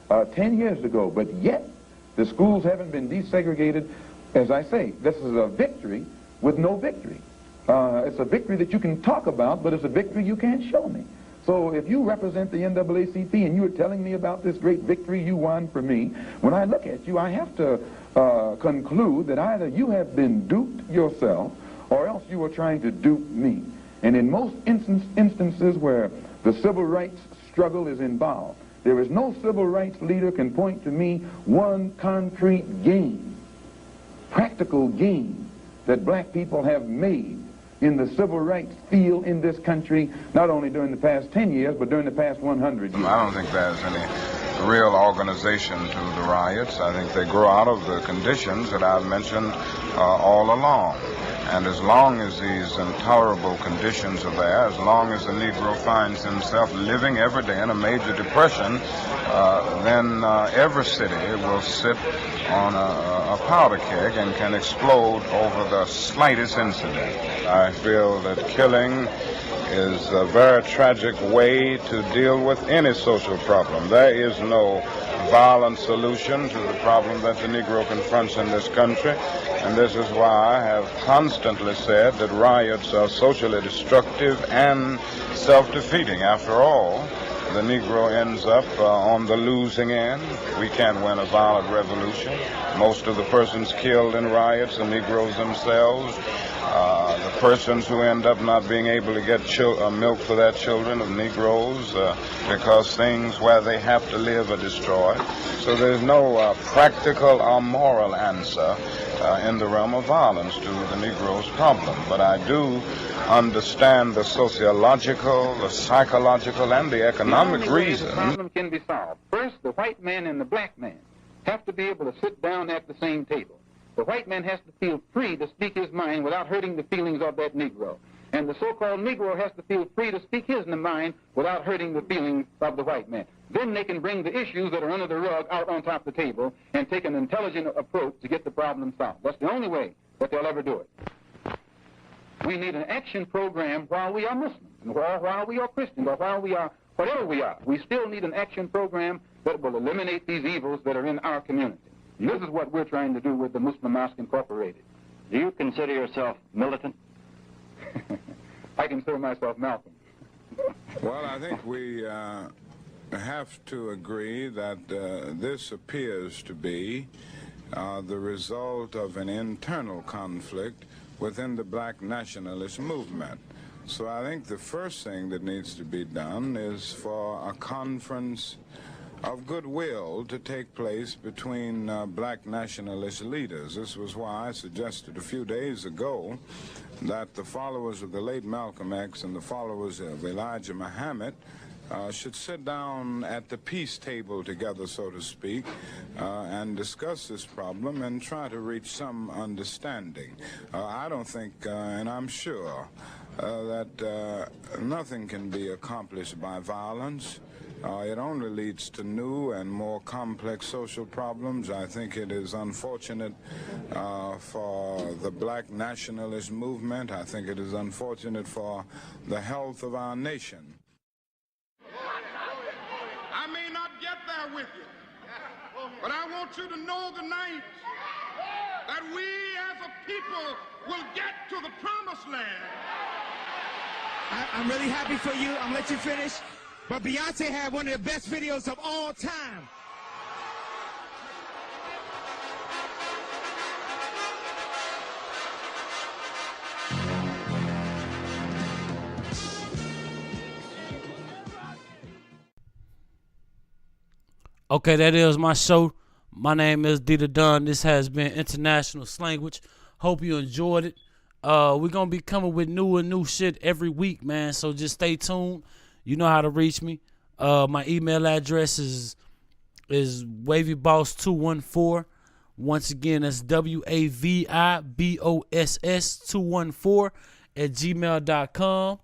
10 years ago, but yet the schools haven't been desegregated, as I say, this is a victory with no victory. It's a victory that you can talk about, but it's a victory you can't show me. So if you represent the NAACP and you're telling me about this great victory you won for me, when I look at you, I have to conclude that either you have been duped yourself or else you are trying to dupe me. And in most instances where the civil rights struggle is involved, there is no civil rights leader can point to me one concrete gain, practical gain, that black people have made in the civil rights field in this country, not only during the past 10 years, but during the past 100 years. I don't think there's any real organization to the riots. I think they grow out of the conditions that I've mentioned all along. And as long as these intolerable conditions are there, as long as the Negro finds himself living every day in a major depression, then every city will sit on a powder keg and can explode over the slightest incident. I feel that killing is a very tragic way to deal with any social problem. There is no violent solution to the problem that the Negro confronts in this country, and this is why I have constantly said that riots are socially destructive and self-defeating. After all, the Negro ends up on the losing end. We can't win a violent revolution. Most of the persons killed in riots are Negroes themselves. The persons who end up not being able to get milk for their children are Negroes because things where they have to live are destroyed. So there's no practical or moral answer in the realm of violence to the Negro's problem. But I do understand the sociological, the psychological, and the economic reason. The problem can be solved. First, the white man and the black man have to be able to sit down at the same table. The white man has to feel free to speak his mind without hurting the feelings of that Negro. And the so-called Negro has to feel free to speak his mind without hurting the feelings of the white man. Then they can bring the issues that are under the rug out on top of the table and take an intelligent approach to get the problem solved. That's the only way that they'll ever do it. We need an action program while we are Muslims, or while we are Christians, or while we are whatever we are. We still need an action program that will eliminate these evils that are in our community. And this is what we're trying to do with the Muslim Mosque Incorporated. Do you consider yourself militant? I consider myself Malcolm. Well, I think we have to agree that this appears to be the result of an internal conflict within the black nationalist movement. So I think the first thing that needs to be done is for a conference of goodwill to take place between black nationalist leaders. This was why I suggested a few days ago that the followers of the late Malcolm X and the followers of Elijah Muhammad should sit down at the peace table together, so to speak, and discuss this problem and try to reach some understanding. I don't think, and I'm sure, that nothing can be accomplished by violence. It only leads to new and more complex social problems. I think it is unfortunate for the black nationalist movement. I think it is unfortunate for the health of our nation. I may not get there with you, but I want you to know tonight that we as a people will get to the promised land. I'm really happy for you. I'm gonna let you finish. But Beyonce had one of the best videos of all time. Okay, that is my show. My name is Dita Dunn. This has been International Slanguage. Hope you enjoyed it. We're going to be coming with new shit every week, man. So just stay tuned. You know how to reach me. My email address is wavyboss214. Once again, that's WAVIBOSS214 @gmail.com.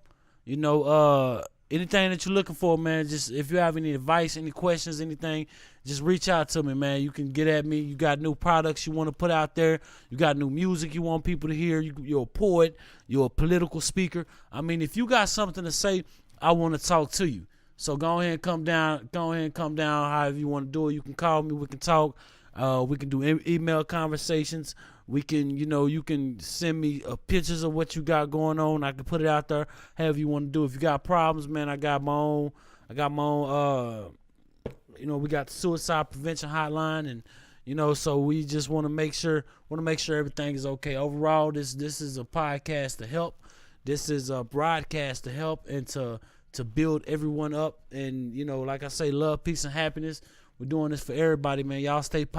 Anything that you're looking for, man, just if you have any advice, any questions, anything, just reach out to me, man. You can get at me. You got new products you want to put out there. You got new music you want people to hear. You're a poet. You're a political speaker. I mean, if you got something to say, I want to talk to you. So go ahead and come down. Go ahead and come down however you want to do it. You can call me. We can talk. We can do email conversations. We can, you can send me pictures of what you got going on. I can put it out there however you want to do. If you got problems, man, I got my own, we got the suicide prevention hotline, and, so we just want to make sure everything is okay. Overall, this is a podcast to help. This is a broadcast to help and to build everyone up. And, like I say, love, peace, and happiness. We're doing this for everybody, man. Y'all stay positive.